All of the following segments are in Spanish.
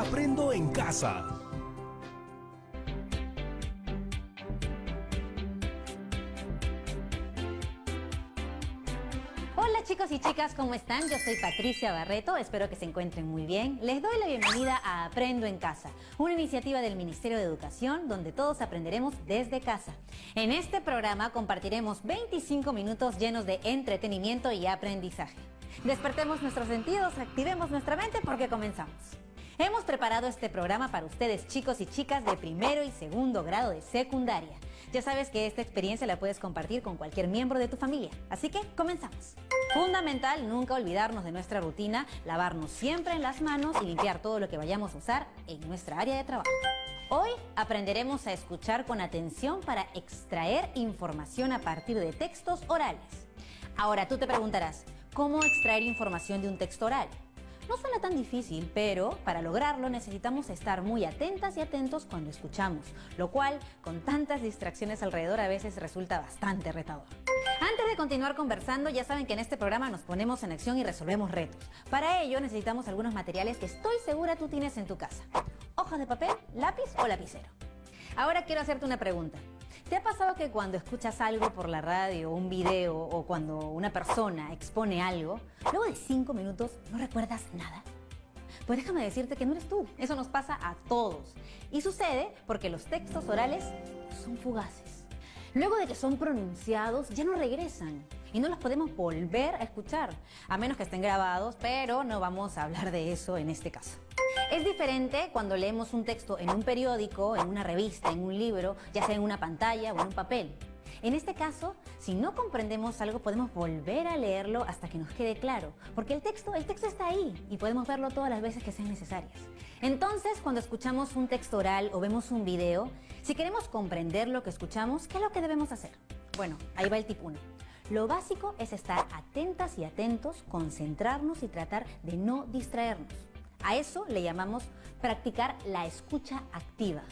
Aprendo en casa. Hola chicos y chicas, ¿cómo están? Yo soy Patricia Barreto, espero que se encuentren muy bien. Les doy la bienvenida a Aprendo en Casa, una iniciativa del Ministerio de Educación donde todos aprenderemos desde casa. En este programa compartiremos 25 minutos llenos de entretenimiento y aprendizaje. Despertemos nuestros sentidos, activemos nuestra mente porque comenzamos. Hemos preparado este programa para ustedes, chicos y chicas de primero y segundo grado de secundaria. Ya sabes que esta experiencia la puedes compartir con cualquier miembro de tu familia, así que comenzamos. Fundamental nunca olvidarnos de nuestra rutina, lavarnos siempre en las manos y limpiar todo lo que vayamos a usar en nuestra área de trabajo. Hoy aprenderemos a escuchar con atención para extraer información a partir de textos orales. Ahora tú te preguntarás, ¿cómo extraer información de un texto oral? No suena tan difícil, pero para lograrlo necesitamos estar muy atentas y atentos cuando escuchamos, lo cual, con tantas distracciones alrededor, a veces resulta bastante retador. Antes de continuar conversando, ya saben que en este programa nos ponemos en acción y resolvemos retos. Para ello necesitamos algunos materiales que estoy segura tú tienes en tu casa. Hojas de papel, lápiz o lapicero. Ahora quiero hacerte una pregunta. ¿Te ha pasado que cuando escuchas algo por la radio, un video o cuando una persona expone algo, luego de 5 minutos no recuerdas nada? Pues déjame decirte que no eres tú. Eso nos pasa a todos. Y sucede porque los textos orales son fugaces. Luego de que son pronunciados, ya no regresan y no los podemos volver a escuchar, a menos que estén grabados, pero no vamos a hablar de eso en este caso. Es diferente cuando leemos un texto en un periódico, en una revista, en un libro, ya sea en una pantalla o en un papel. En este caso, si no comprendemos algo, podemos volver a leerlo hasta que nos quede claro, porque el texto está ahí y podemos verlo todas las veces que sean necesarias. Entonces, cuando escuchamos un texto oral o vemos un video, si queremos comprender lo que escuchamos, ¿qué es lo que debemos hacer? Bueno, ahí va el tip 1. Lo básico es estar atentas y atentos, concentrarnos y tratar de no distraernos. A eso le llamamos practicar la escucha activa.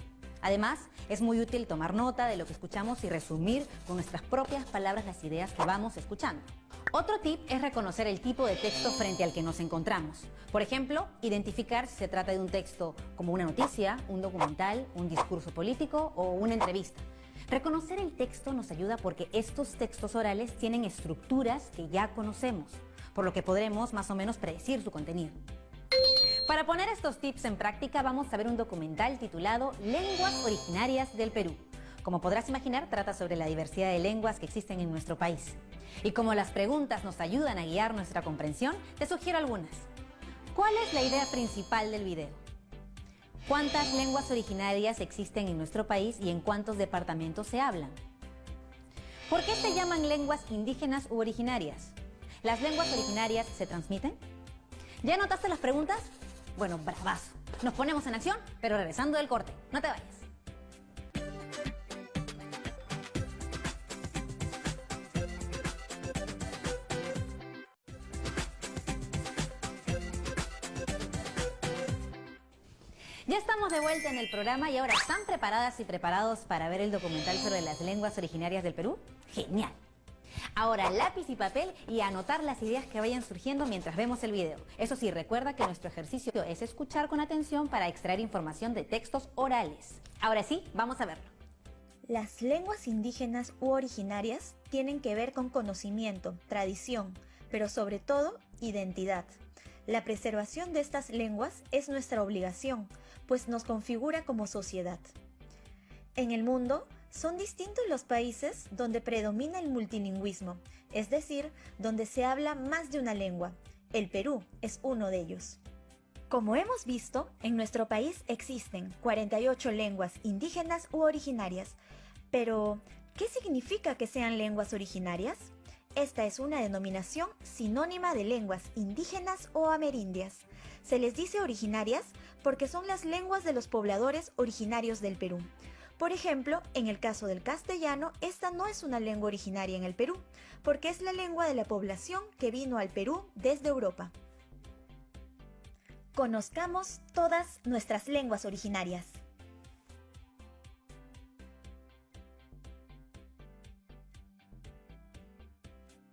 Además, es muy útil tomar nota de lo que escuchamos y resumir con nuestras propias palabras las ideas que vamos escuchando. Otro tip es reconocer el tipo de texto frente al que nos encontramos. Por ejemplo, identificar si se trata de un texto como una noticia, un documental, un discurso político o una entrevista. Reconocer el texto nos ayuda porque estos textos orales tienen estructuras que ya conocemos, por lo que podremos más o menos predecir su contenido. Para poner estos tips en práctica vamos a ver un documental titulado Lenguas Originarias del Perú. Como podrás imaginar, trata sobre la diversidad de lenguas que existen en nuestro país. Y como las preguntas nos ayudan a guiar nuestra comprensión, te sugiero algunas. ¿Cuál es la idea principal del video? ¿Cuántas lenguas originarias existen en nuestro país y en cuántos departamentos se hablan? ¿Por qué se llaman lenguas indígenas u originarias? ¿Las lenguas originarias se transmiten? ¿Ya notaste las preguntas? Bueno, bravazo. Nos ponemos en acción, pero regresando del corte. No te vayas. Ya estamos de vuelta en el programa y ahora ¿están preparadas y preparados para ver el documental sobre las lenguas originarias del Perú? ¡Genial! Ahora lápiz y papel y anotar las ideas que vayan surgiendo mientras vemos el video. Eso sí, recuerda que nuestro ejercicio es escuchar con atención para extraer información de textos orales. Ahora sí, vamos a verlo. Las lenguas indígenas u originarias tienen que ver con conocimiento, tradición, pero sobre todo, identidad. La preservación de estas lenguas es nuestra obligación, pues nos configura como sociedad. En el mundo, son distintos los países donde predomina el multilingüismo, es decir, donde se habla más de una lengua. El Perú es uno de ellos. Como hemos visto, en nuestro país existen 48 lenguas indígenas u originarias. Pero, ¿qué significa que sean lenguas originarias? Esta es una denominación sinónima de lenguas indígenas o amerindias. Se les dice originarias porque son las lenguas de los pobladores originarios del Perú. Por ejemplo, en el caso del castellano, esta no es una lengua originaria en el Perú, porque es la lengua de la población que vino al Perú desde Europa. Conozcamos todas nuestras lenguas originarias.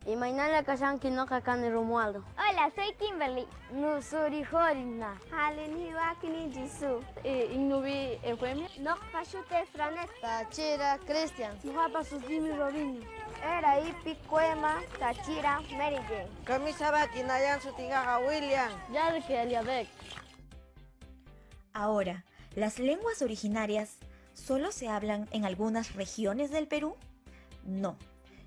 Imainala Kashanki no Kakani Romualdo. Hola, soy Kimberly. Nusuri Horina. Haleni Wakini Jisoo. Ignubi Eufemia. No Kashute Franet. Tachira Christian. Muhapa Sujimi Robinho. Era Ipi Cuema, Tachira, Mary Jane. Camisa Nayan Sutigaja William. Yalke Eliadek. Ahora, ¿las lenguas originarias solo se hablan en algunas regiones del Perú? No.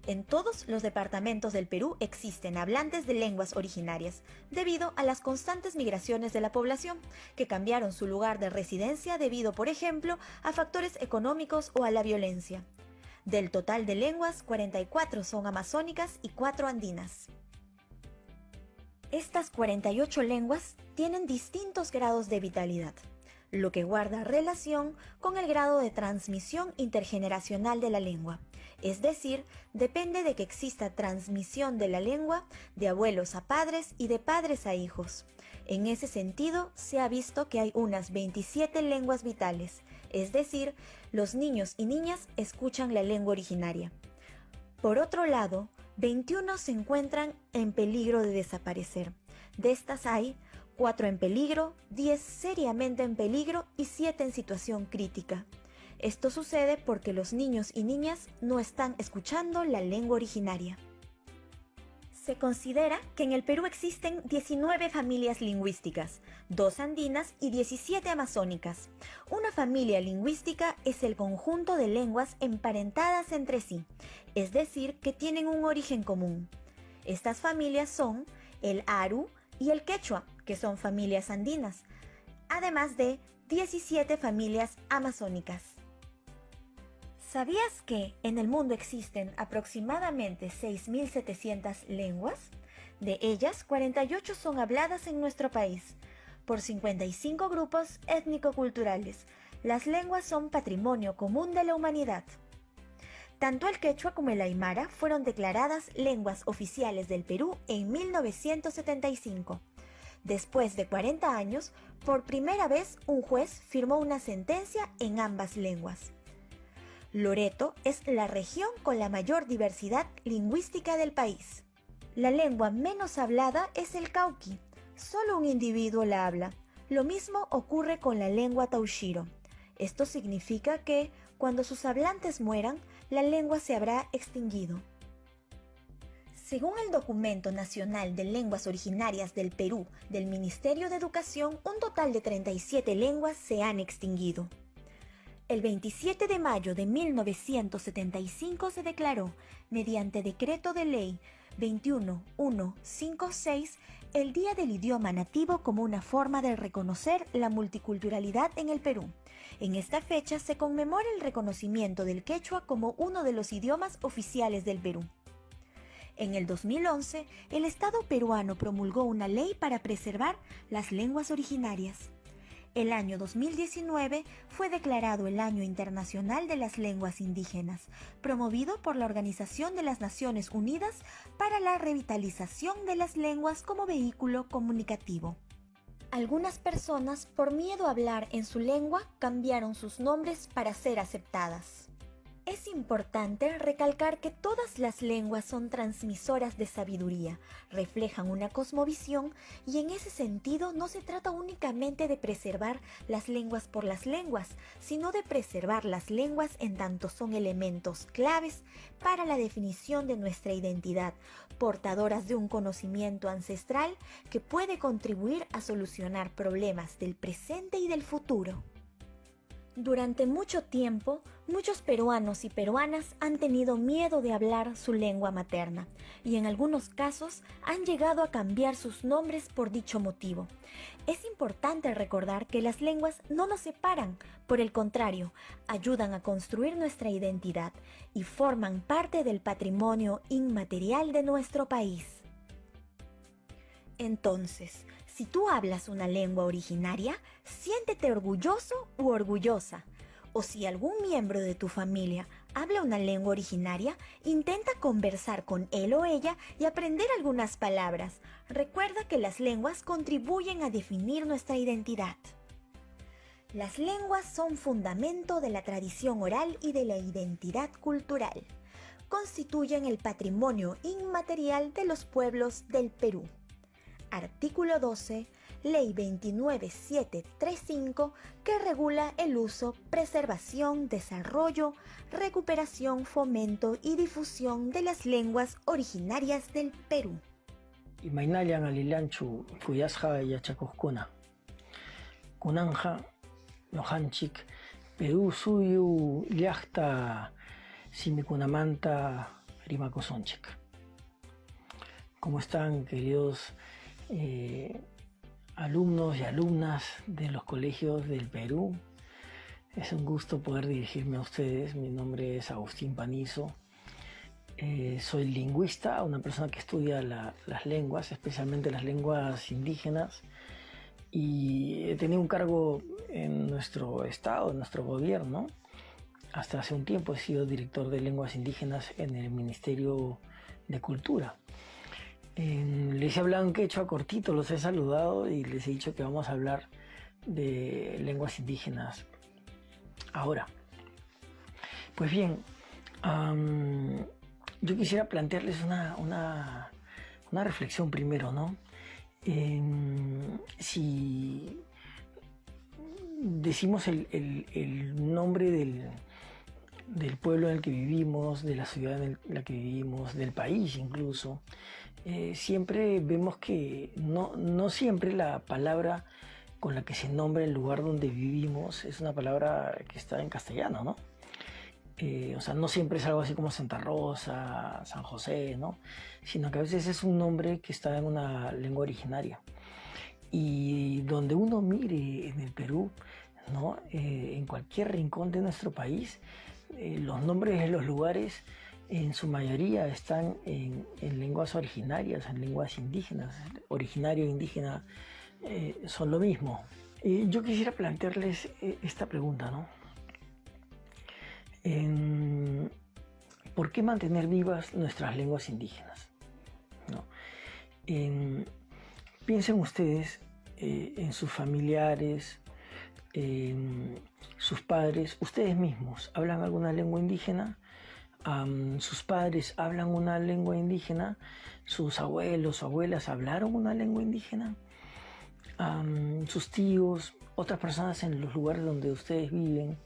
En todos los departamentos del Perú existen hablantes de lenguas originarias, debido a las constantes migraciones de la población, que cambiaron su lugar de residencia debido, por ejemplo, a factores económicos o a la violencia. Del total de lenguas, 44 son amazónicas y 4 andinas. Estas 48 lenguas tienen distintos grados de vitalidad, lo que guarda relación con el grado de transmisión intergeneracional de la lengua. Es decir, depende de que exista transmisión de la lengua de abuelos a padres y de padres a hijos. En ese sentido, se ha visto que hay unas 27 lenguas vitales, es decir, los niños y niñas escuchan la lengua originaria. Por otro lado, 21 se encuentran en peligro de desaparecer. De estas hay 4 en peligro, 10 seriamente en peligro y 7 en situación crítica. Esto sucede porque los niños y niñas no están escuchando la lengua originaria. Se considera que en el Perú existen 19 familias lingüísticas, 2 andinas y 17 amazónicas. Una familia lingüística es el conjunto de lenguas emparentadas entre sí, es decir, que tienen un origen común. Estas familias son el aru y el quechua, que son familias andinas, además de 17 familias amazónicas. ¿Sabías que en el mundo existen aproximadamente 6.700 lenguas? De ellas, 48 son habladas en nuestro país, por 55 grupos étnico-culturales. Las lenguas son patrimonio común de la humanidad. Tanto el quechua como el aymara fueron declaradas lenguas oficiales del Perú en 1975. Después de 40 años, por primera vez un juez firmó una sentencia en ambas lenguas. Loreto es la región con la mayor diversidad lingüística del país. La lengua menos hablada es el cauqui. Solo un individuo la habla. Lo mismo ocurre con la lengua taoshiro. Esto significa que, cuando sus hablantes mueran, la lengua se habrá extinguido. Según el Documento Nacional de Lenguas Originarias del Perú del Ministerio de Educación, un total de 37 lenguas se han extinguido. El 27 de mayo de 1975 se declaró, mediante Decreto de Ley 21156, el Día del Idioma Nativo como una forma de reconocer la multiculturalidad en el Perú. En esta fecha se conmemora el reconocimiento del quechua como uno de los idiomas oficiales del Perú. En el 2011, el Estado peruano promulgó una ley para preservar las lenguas originarias. El año 2019 fue declarado el Año Internacional de las Lenguas Indígenas, promovido por la Organización de las Naciones Unidas para la revitalización de las lenguas como vehículo comunicativo. Algunas personas, por miedo a hablar en su lengua, cambiaron sus nombres para ser aceptadas. Es importante recalcar que todas las lenguas son transmisoras de sabiduría, reflejan una cosmovisión y en ese sentido no se trata únicamente de preservar las lenguas por las lenguas, sino de preservar las lenguas en tanto son elementos claves para la definición de nuestra identidad, portadoras de un conocimiento ancestral que puede contribuir a solucionar problemas del presente y del futuro. Durante mucho tiempo, muchos peruanos y peruanas han tenido miedo de hablar su lengua materna y en algunos casos han llegado a cambiar sus nombres por dicho motivo. Es importante recordar que las lenguas no nos separan, por el contrario, ayudan a construir nuestra identidad y forman parte del patrimonio inmaterial de nuestro país. Entonces, si tú hablas una lengua originaria, siéntete orgulloso u orgullosa. O si algún miembro de tu familia habla una lengua originaria, intenta conversar con él o ella y aprender algunas palabras. Recuerda que las lenguas contribuyen a definir nuestra identidad. Las lenguas son fundamento de la tradición oral y de la identidad cultural. constituyen el patrimonio inmaterial de los pueblos del Perú. Artículo 12, Ley 29735, que regula el uso, preservación, desarrollo, recuperación, fomento y difusión de las lenguas originarias del Perú. Imaynallan alilanchu kuyasqa yachakuqkuna. Kunanja ñuqanchik Perú suyu llaqta simikunamanta rimakusunchik. ¿Cómo están, queridos alumnos y alumnas de los colegios del Perú? Es un gusto poder dirigirme a ustedes. Mi nombre es Agustín Panizo. Soy lingüista, una persona que estudia las lenguas, especialmente las lenguas indígenas, y he tenido un cargo en nuestro estado, en nuestro gobierno. Hasta hace un tiempo he sido director de lenguas indígenas en el Ministerio de Cultura. Les he hablado en quechua cortito, los he saludado y les he dicho que vamos a hablar de lenguas indígenas ahora. Pues bien, yo quisiera plantearles una reflexión primero, ¿no? Si decimos el nombre del pueblo en el que vivimos, de la ciudad en la que vivimos, del país incluso, siempre vemos que no siempre la palabra con la que se nombra el lugar donde vivimos es una palabra que está en castellano, ¿no? O sea, no siempre es algo así como Santa Rosa, San José, ¿no? Sino que a veces es un nombre que está en una lengua originaria. Y donde uno mire en el Perú, ¿no? En cualquier rincón de nuestro país, los nombres de los lugares en su mayoría están en lenguas originarias, en lenguas indígenas. Originario e indígena son lo mismo. Yo quisiera plantearles esta pregunta, ¿no? ¿Por qué mantener vivas nuestras lenguas indígenas? ¿No? Piensen ustedes en sus familiares, sus padres, ustedes mismos, ¿hablan alguna lengua indígena? Sus padres hablan una lengua indígena, sus abuelos o abuelas hablaron una lengua indígena, sus tíos, otras personas en los lugares donde ustedes viven,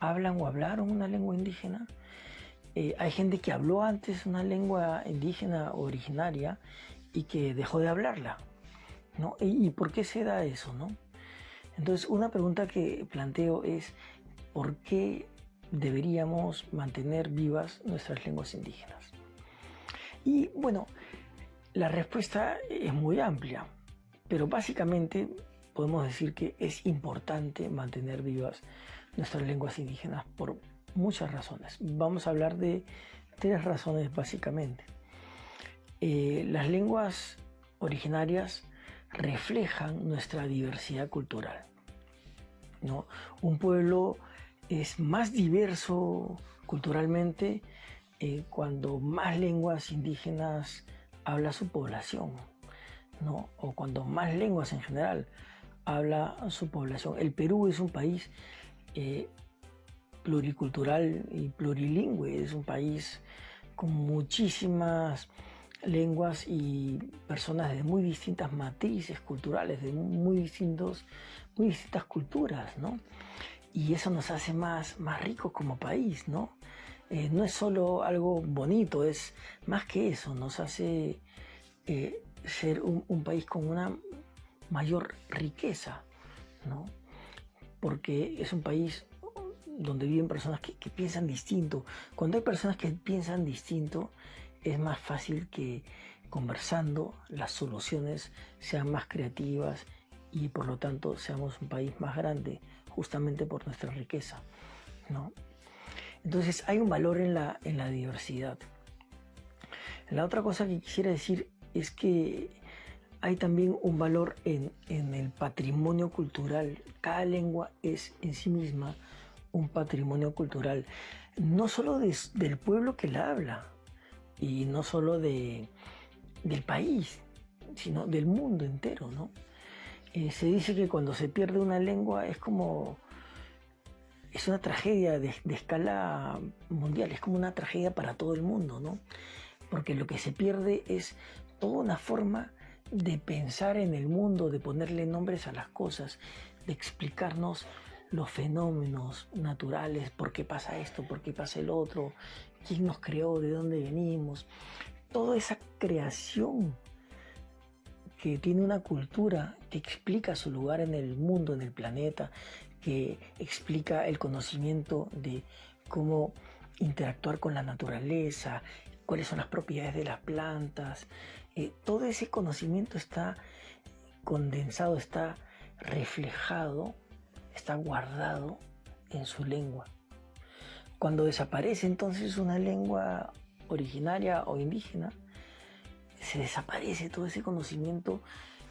hablan o hablaron una lengua indígena. Hay gente que habló antes una lengua indígena originaria y que dejó de hablarla, ¿no? ¿Y por qué se da eso, no? Entonces, una pregunta que planteo es ¿por qué deberíamos mantener vivas nuestras lenguas indígenas? Y bueno, la respuesta es muy amplia, pero básicamente podemos decir que es importante mantener vivas nuestras lenguas indígenas por muchas razones. Vamos a hablar de 3 razones básicamente. Las lenguas originarias reflejan nuestra diversidad cultural, ¿no? Un pueblo es más diverso culturalmente cuando más lenguas indígenas habla su población, ¿no? O cuando más lenguas en general habla su población. El Perú es un país pluricultural y plurilingüe, es un país con muchísimas lenguas y personas de muy distintas matrices culturales, de muy distintas culturas, ¿no? Y eso nos hace más ricos como país, ¿no? No es solo algo bonito, es más que eso, nos hace ser un país con una mayor riqueza, ¿no? Porque es un país donde viven personas que piensan distinto. Cuando hay personas que piensan distinto, es más fácil que conversando las soluciones sean más creativas y por lo tanto seamos un país más grande, justamente por nuestra riqueza, ¿no? Entonces hay un valor en la diversidad. La otra cosa que quisiera decir es que hay también un valor en el patrimonio cultural. Cada lengua es en sí misma un patrimonio cultural, no solo del pueblo que la habla y no solo del país, sino del mundo entero, ¿no? Se dice que cuando se pierde una lengua es como es una tragedia de escala mundial, es como una tragedia para todo el mundo, ¿no? Porque lo que se pierde es toda una forma de pensar en el mundo, de ponerle nombres a las cosas, de explicarnos los fenómenos naturales, por qué pasa esto, por qué pasa el otro, quién nos creó, de dónde venimos. Toda esa creación que tiene una cultura que explica su lugar en el mundo, en el planeta, que explica el conocimiento de cómo interactuar con la naturaleza, cuáles son las propiedades de las plantas. Todo ese conocimiento está condensado, está reflejado, está guardado en su lengua. Cuando desaparece entonces una lengua originaria o indígena, se desaparece todo ese conocimiento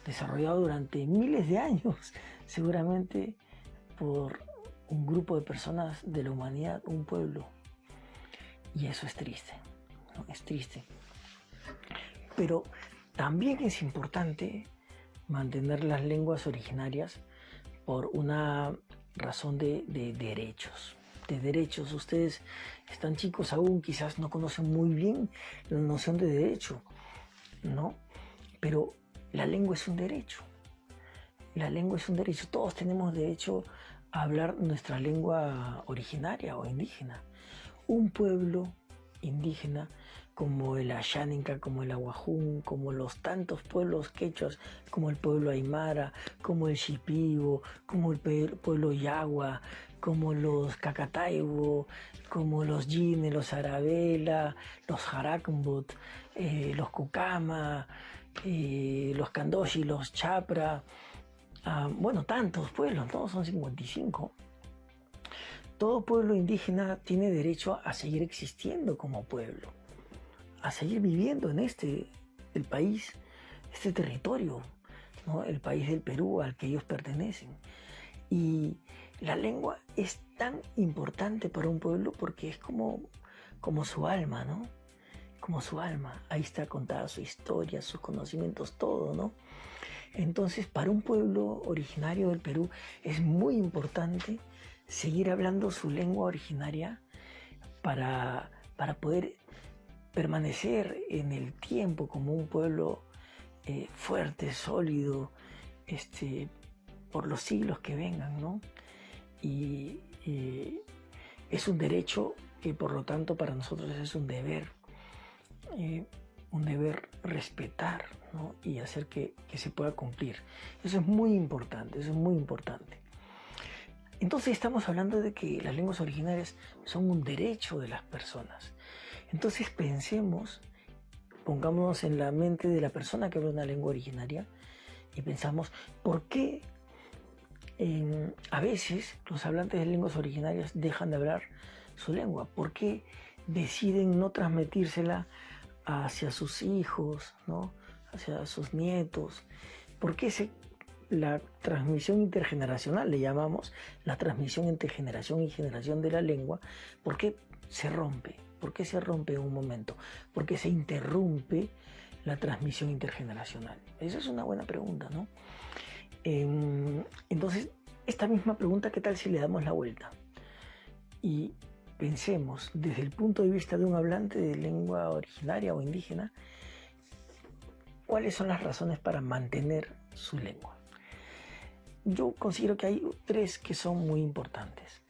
desarrollado durante miles de años, seguramente por un grupo de personas de la humanidad, un pueblo. Y eso es triste, ¿no? Es triste. Pero también es importante mantener las lenguas originarias por una razón de derechos. De derechos. Ustedes están chicos aún, quizás no conocen muy bien la noción de derecho, ¿no? Pero la lengua es un derecho. La lengua es un derecho. Todos tenemos derecho a hablar nuestra lengua originaria o indígena. Un pueblo indígena como el Ashaninka, como el Aguajún, como los tantos pueblos quechuas, como el pueblo Aymara, como el Shipibo, como el pueblo Yagua, como los Cacataibo, como los Yine, los Arabela, los Jarakmbut, los Cucama, los Candoshi, los Chapra, bueno, tantos pueblos, ¿no? Son 55. Todo pueblo indígena tiene derecho a seguir existiendo como pueblo, a seguir viviendo en el país, este territorio, ¿no? El país del Perú al que ellos pertenecen. Y la lengua es tan importante para un pueblo porque es como su alma, ¿no? Como su alma. Ahí está contada su historia, sus conocimientos, todo, ¿no? Entonces, para un pueblo originario del Perú es muy importante seguir hablando su lengua originaria para poder permanecer en el tiempo como un pueblo fuerte, sólido, por los siglos que vengan, ¿no? Y es un derecho que por lo tanto para nosotros es un deber respetar, ¿no? Y hacer que se pueda cumplir. Eso es muy importante, eso es muy importante. Entonces estamos hablando de que las lenguas originarias son un derecho de las personas. Entonces pongámonos en la mente de la persona que habla una lengua originaria y pensamos, ¿por qué a veces los hablantes de lenguas originarias dejan de hablar su lengua? ¿Por qué deciden no transmitírsela hacia sus hijos, ¿no? Hacia sus nietos? ¿Por qué la transmisión intergeneracional, le llamamos, la transmisión entre generación y generación de la lengua, ¿por qué se rompe? ¿Por qué se rompe en un momento? ¿Por qué se interrumpe la transmisión intergeneracional? Esa es una buena pregunta, ¿no? Entonces, esta misma pregunta, ¿qué tal si le damos la vuelta? Y pensemos, desde el punto de vista de un hablante de lengua originaria o indígena, ¿cuáles son las razones para mantener su lengua? Yo considero que hay 3 que son muy importantes.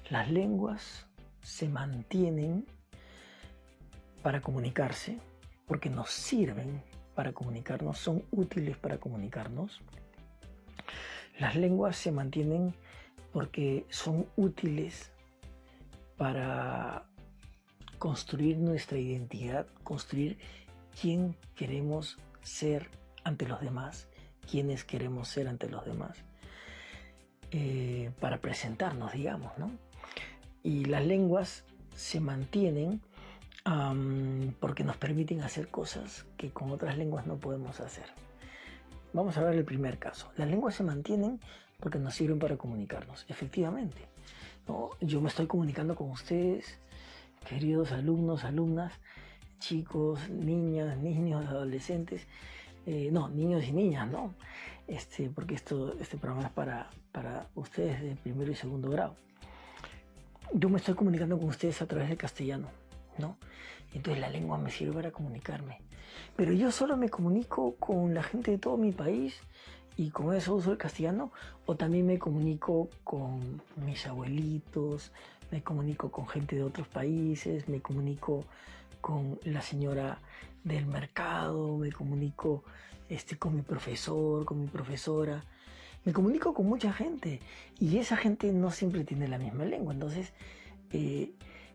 Las lenguas se mantienen para comunicarse, porque nos sirven para comunicarnos, son útiles para comunicarnos. Las lenguas se mantienen porque son útiles para construir nuestra identidad, construir quién queremos ser ante los demás, quiénes queremos ser ante los demás, para presentarnos, digamos, ¿no? Y las lenguas se mantienen porque nos permiten hacer cosas que con otras lenguas no podemos hacer. Vamos a ver el primer caso. Las lenguas se mantienen porque nos sirven para comunicarnos, efectivamente, ¿no? Yo me estoy comunicando con ustedes, queridos alumnos, alumnas, chicos, niñas, niños, adolescentes, no, niños y niñas, ¿no? Porque este programa es para ustedes de primero y segundo grado. yo me estoy comunicando con ustedes a través del castellano, ¿no? Entonces la lengua me sirve para comunicarme. Pero yo solo me comunico con la gente de todo mi país y con eso uso el castellano, o también me comunico con mis abuelitos, me comunico con gente de otros países, me comunico con la señora del mercado, me comunico con mi profesor, con mi profesora, me comunico con mucha gente y esa gente no siempre tiene la misma lengua. Entonces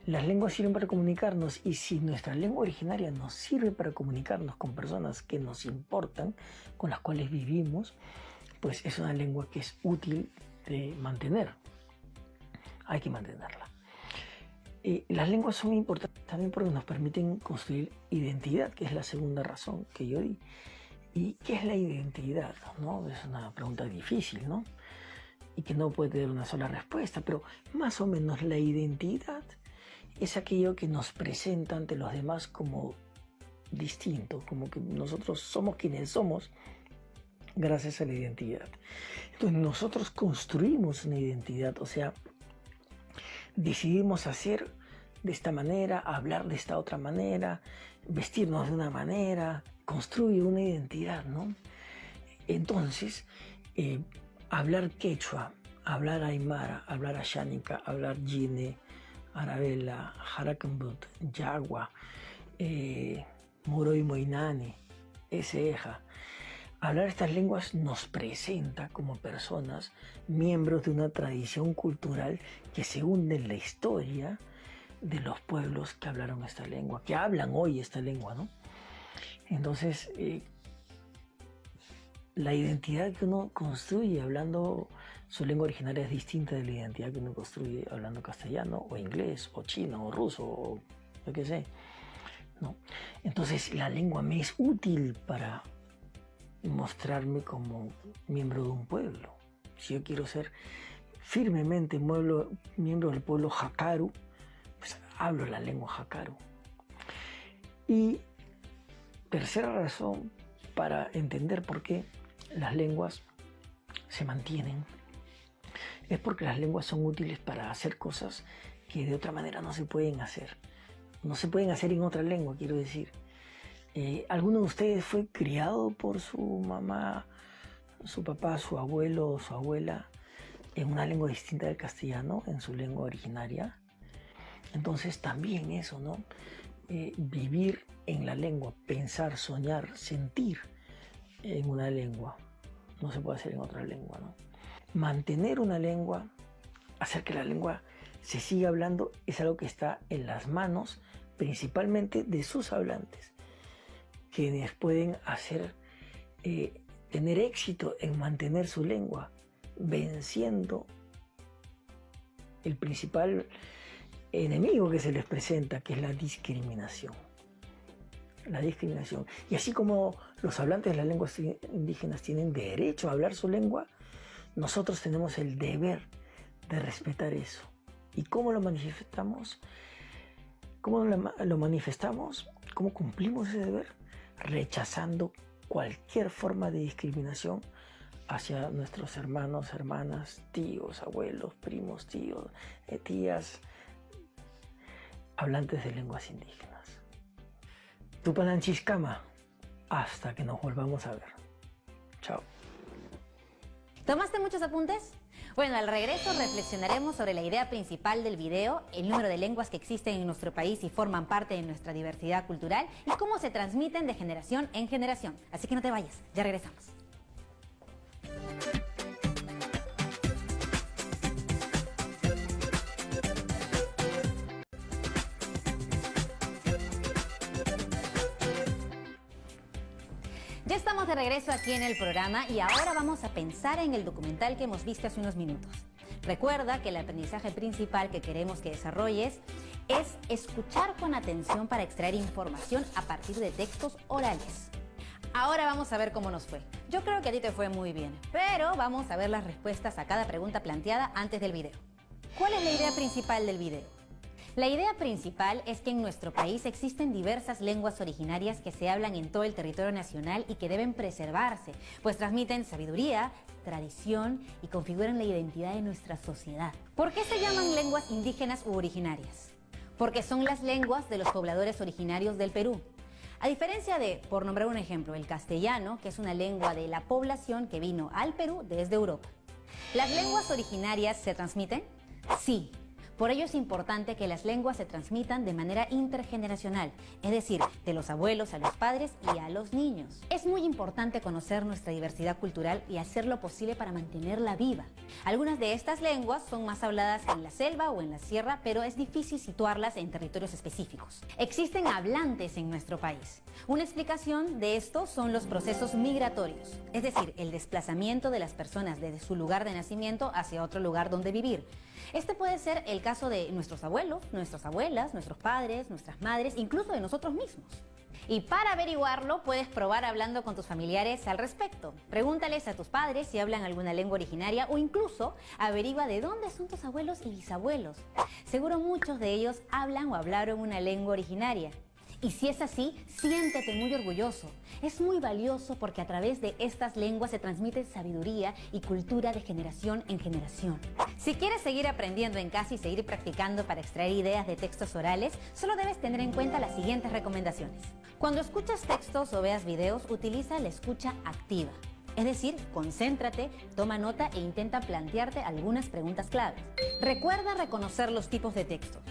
las lenguas sirven para comunicarnos, y si nuestra lengua originaria nos sirve para comunicarnos con personas que nos importan, con las cuales vivimos, pues es una lengua que es útil de mantener. Hay que mantenerla. Las lenguas son importantes también porque nos permiten construir identidad, que es la segunda razón que yo di. ¿Y qué es la identidad? ¿No? Es una pregunta difícil, ¿no? Y que no puede tener una sola respuesta, pero más o menos la identidad es aquello que nos presenta ante los demás como distinto, como que nosotros somos quienes somos gracias a la identidad. Entonces nosotros construimos una identidad, o sea, decidimos hacer de esta manera, hablar de esta otra manera, vestirnos de una manera, construye una identidad, ¿no? Entonces, hablar quechua, hablar aymara, hablar ashánica, hablar yine, arabela, harakambut, yagua, moroy moinani, eseja. Hablar estas lenguas nos presenta como personas miembros de una tradición cultural que se hunde en la historia de los pueblos que hablaron esta lengua, que hablan hoy esta lengua, ¿no? Entonces, la identidad que uno construye hablando su lengua originaria es distinta de la identidad que uno construye hablando castellano, o inglés, o chino, o ruso, o yo qué sé, ¿no? Entonces, la lengua me es útil para mostrarme como miembro de un pueblo. Si yo quiero ser firmemente miembro del pueblo Jakaru, pues hablo la lengua Jakaru. Y tercera razón para entender por qué las lenguas se mantienen es porque las lenguas son útiles para hacer cosas que de otra manera no se pueden hacer. No se pueden hacer en otra lengua, quiero decir. ¿Alguno de ustedes fue criado por su mamá, su papá, su abuelo o su abuela en una lengua distinta del castellano, en su lengua originaria? Entonces también eso, ¿no? Vivir en la lengua, pensar, soñar, sentir en una lengua. No se puede hacer en otra lengua, ¿no? Mantener una lengua, hacer que la lengua se siga hablando, es algo que está en las manos principalmente de sus hablantes, quienes pueden tener éxito en mantener su lengua, venciendo el principal enemigo que se les presenta, que es la discriminación. La discriminación. Y así como los hablantes de las lenguas indígenas tienen derecho a hablar su lengua, nosotros tenemos el deber de respetar eso. ¿Y cómo lo manifestamos? ¿Cómo lo manifestamos? ¿Cómo cumplimos ese deber? Rechazando cualquier forma de discriminación hacia nuestros hermanos, hermanas, tíos, abuelos, primos, tíos, tías, hablantes de lenguas indígenas. Tupananchiscama, hasta que nos volvamos a ver. Chao. ¿Tomaste muchos apuntes? Bueno, al regreso reflexionaremos sobre la idea principal del video, el número de lenguas que existen en nuestro país y forman parte de nuestra diversidad cultural y cómo se transmiten de generación en generación. Así que no te vayas, ya regresamos. Ya estamos de regreso aquí en el programa y ahora vamos a pensar en el documental que hemos visto hace unos minutos. Recuerda que el aprendizaje principal que queremos que desarrolles es escuchar con atención para extraer información a partir de textos orales. Ahora vamos a ver cómo nos fue. Yo creo que a ti te fue muy bien, pero vamos a ver las respuestas a cada pregunta planteada antes del video. ¿Cuál es la idea principal del video? La idea principal es que en nuestro país existen diversas lenguas originarias que se hablan en todo el territorio nacional y que deben preservarse, pues transmiten sabiduría, tradición y configuran la identidad de nuestra sociedad. ¿Por qué se llaman lenguas indígenas u originarias? Porque son las lenguas de los pobladores originarios del Perú. A diferencia de, por nombrar un ejemplo, el castellano, que es una lengua de la población que vino al Perú desde Europa. ¿Las lenguas originarias se transmiten? Sí. Por ello es importante que las lenguas se transmitan de manera intergeneracional, es decir, de los abuelos a los padres y a los niños. Es muy importante conocer nuestra diversidad cultural y hacer lo posible para mantenerla viva. Algunas de estas lenguas son más habladas en la selva o en la sierra, pero es difícil situarlas en territorios específicos. Existen hablantes en nuestro país. Una explicación de esto son los procesos migratorios, es decir, el desplazamiento de las personas desde su lugar de nacimiento hacia otro lugar donde vivir. Este puede ser el caso de nuestros abuelos, nuestras abuelas, nuestros padres, nuestras madres, incluso de nosotros mismos. Y para averiguarlo, puedes probar hablando con tus familiares al respecto. Pregúntales a tus padres si hablan alguna lengua originaria o incluso averigua de dónde son tus abuelos y bisabuelos. Seguro muchos de ellos hablan o hablaron una lengua originaria. Y si es así, siéntete muy orgulloso. Es muy valioso porque a través de estas lenguas se transmite sabiduría y cultura de generación en generación. Si quieres seguir aprendiendo en casa y seguir practicando para extraer ideas de textos orales, solo debes tener en cuenta las siguientes recomendaciones. Cuando escuchas textos o veas videos, utiliza la escucha activa. Es decir, concéntrate, toma nota e intenta plantearte algunas preguntas claves. Recuerda reconocer los tipos de textos.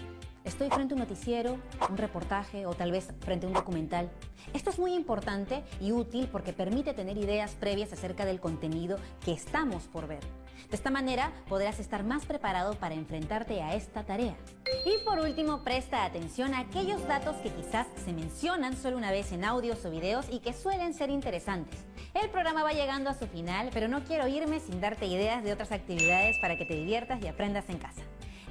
Estoy frente a un noticiero, un reportaje o tal vez frente a un documental. Esto es muy importante y útil porque permite tener ideas previas acerca del contenido que estamos por ver. De esta manera podrás estar más preparado para enfrentarte a esta tarea. Y por último, presta atención a aquellos datos que quizás se mencionan solo una vez en audios o videos y que suelen ser interesantes. El programa va llegando a su final, pero no quiero irme sin darte ideas de otras actividades para que te diviertas y aprendas en casa.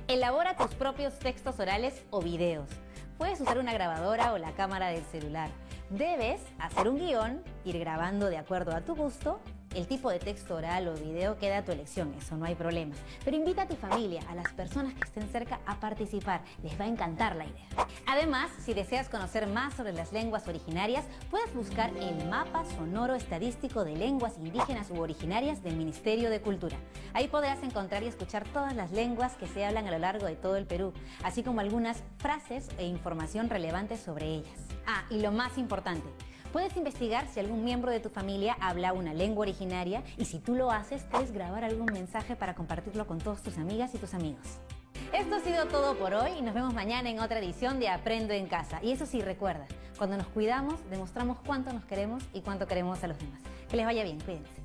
Elabora tus propios textos orales o videos. Puedes usar una grabadora o la cámara del celular. Debes hacer un guión, ir grabando de acuerdo a tu gusto. El tipo de texto oral o video queda a tu elección, eso no hay problema. Pero invita a tu familia, a las personas que estén cerca a participar. Les va a encantar la idea. Además, si deseas conocer más sobre las lenguas originarias, puedes buscar el Mapa Sonoro Estadístico de Lenguas Indígenas u Originarias del Ministerio de Cultura. Ahí podrás encontrar y escuchar todas las lenguas que se hablan a lo largo de todo el Perú, así como algunas frases e información relevante sobre ellas. Ah, y lo más importante, puedes investigar si algún miembro de tu familia habla una lengua originaria y si tú lo haces, puedes grabar algún mensaje para compartirlo con todas tus amigas y tus amigos. Esto ha sido todo por hoy y nos vemos mañana en otra edición de Aprendo en Casa. Y eso sí, recuerda, cuando nos cuidamos, demostramos cuánto nos queremos y cuánto queremos a los demás. Que les vaya bien, cuídense.